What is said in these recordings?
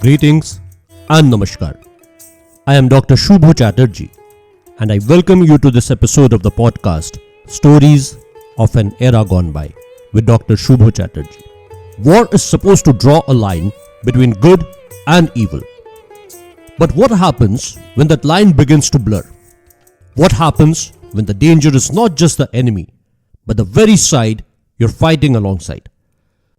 Greetings and Namaskar. I am Dr. Shubho Chatterjee and I welcome you to this episode of the podcast Stories of an Era Gone By with Dr. Shubho Chatterjee. War is supposed to draw a line between good and evil. But what happens when that line begins to blur? What happens when the danger is not just the enemy, but the very side you're fighting alongside?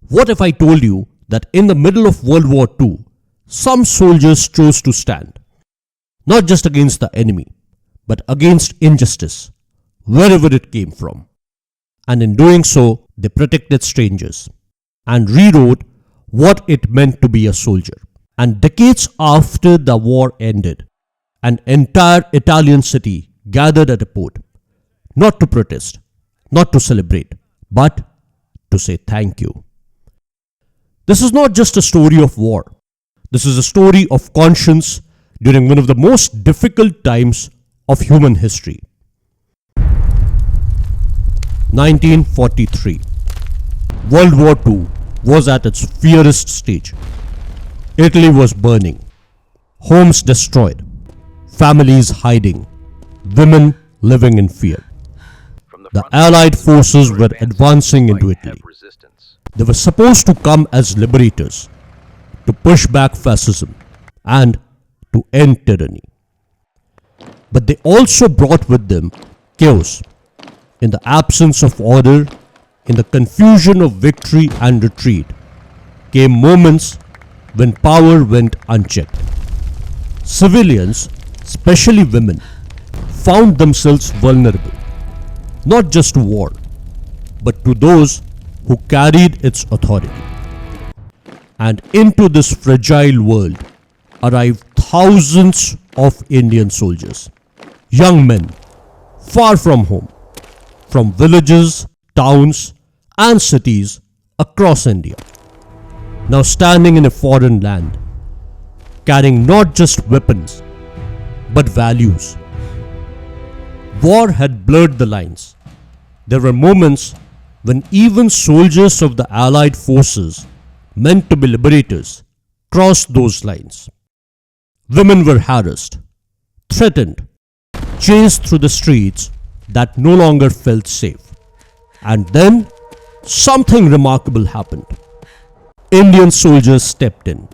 What if I told you that in the middle of World War II, some soldiers chose to stand, not just against the enemy, but against injustice, wherever it came from. And in doing so, they protected strangers and rewrote what it meant to be a soldier. And decades after the war ended, an entire Italian city gathered at a port, not to protest, not to celebrate, but to say thank you. This is not just a story of war. This is a story of conscience during one of the most difficult times of human history. 1943. World War II was at its fiercest stage. Italy was burning, homes destroyed, families hiding, women living in fear. The Allied forces were advancing into Italy. They were supposed to come as liberators, to push back fascism and to end tyranny. But they also brought with them chaos. In the absence of order, in the confusion of victory and retreat, came moments when power went unchecked. Civilians, especially women, found themselves vulnerable, not just to war, but to those who carried its authority. And into this fragile world arrived thousands of Indian soldiers, young men, far from home, from villages, towns, and cities across India. Now standing in a foreign land, carrying not just weapons, but values. War had blurred the lines. There were moments when even soldiers of the Allied forces, meant to be liberators, crossed those lines. Women were harassed, threatened, chased through the streets that no longer felt safe. And then something remarkable happened. Indian soldiers stepped in,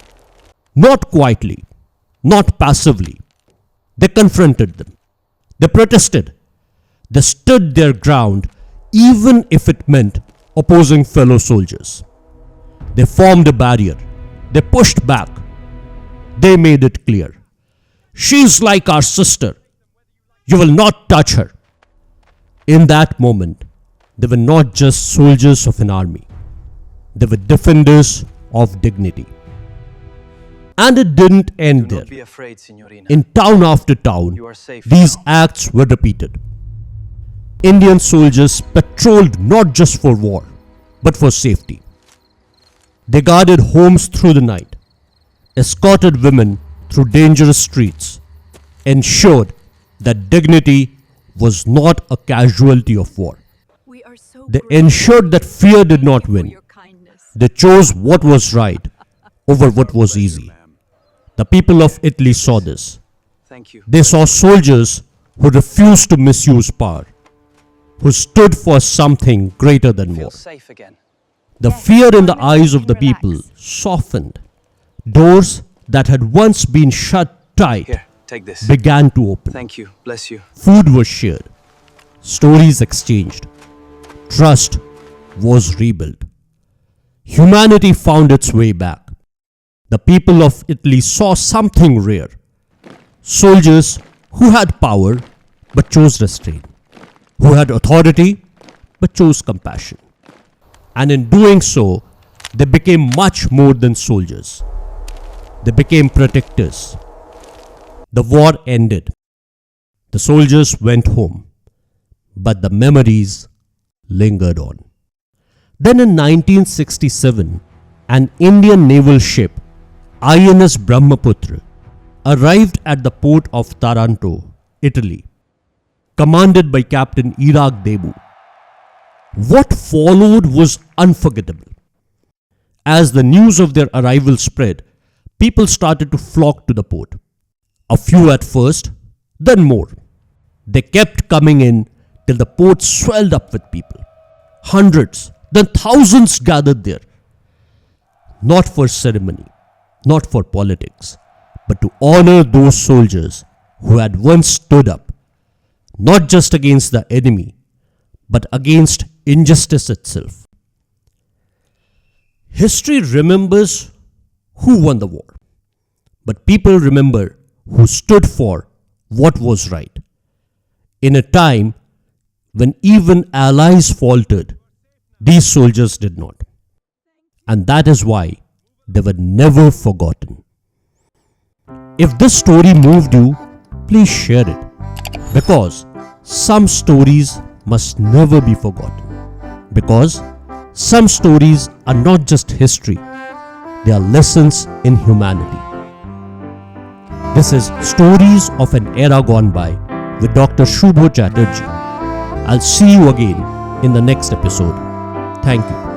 not quietly, not passively. They confronted them. They protested. They stood their ground, even if it meant opposing fellow soldiers. They formed a barrier. They pushed back. They made it clear. She's like our sister. You will not touch her. In that moment, they were not just soldiers of an army. They were defenders of dignity. And it didn't end there. In town after town, these acts were repeated. Indian soldiers patrolled not just for war, but for safety. They guarded homes through the night, escorted women through dangerous streets, ensured that dignity was not a casualty of war. They ensured that fear did not win. They chose what was right over what was easy. The people of Italy saw this. They saw soldiers who refused to misuse power, who stood for something greater than war. The fear in the eyes of the people softened. Doors that had once been shut tight began to open. Thank you. Bless you. Food was shared. Stories exchanged. Trust was rebuilt. Humanity found its way back. The people of Italy saw something rare. Soldiers who had power but chose restraint, who had authority but chose compassion. And in doing so, they became much more than soldiers. They became protectors. The war ended. The soldiers went home, but the memories lingered on. Then in 1967, an Indian naval ship, INS Brahmaputra, arrived at the port of Taranto, Italy, commanded by Captain Iraq Debu. What followed was unforgettable. As the news of their arrival spread, people started to flock to the port. A few at first, then more. They kept coming in till the port swelled up with people. Hundreds, then thousands gathered there. Not for ceremony, not for politics, but to honor those soldiers who had once stood up, not just against the enemy, but against injustice itself. History remembers who won the war, but people remember who stood for what was right. In a time when even allies faltered, these soldiers did not. And that is why they were never forgotten. If this story moved you, please share it. Because some stories must never be forgotten. Because some stories are not just history, they are lessons in humanity. This is Stories of an Era Gone By with Dr. Shubho Chatterjee. I'll see you again in the next episode. Thank you.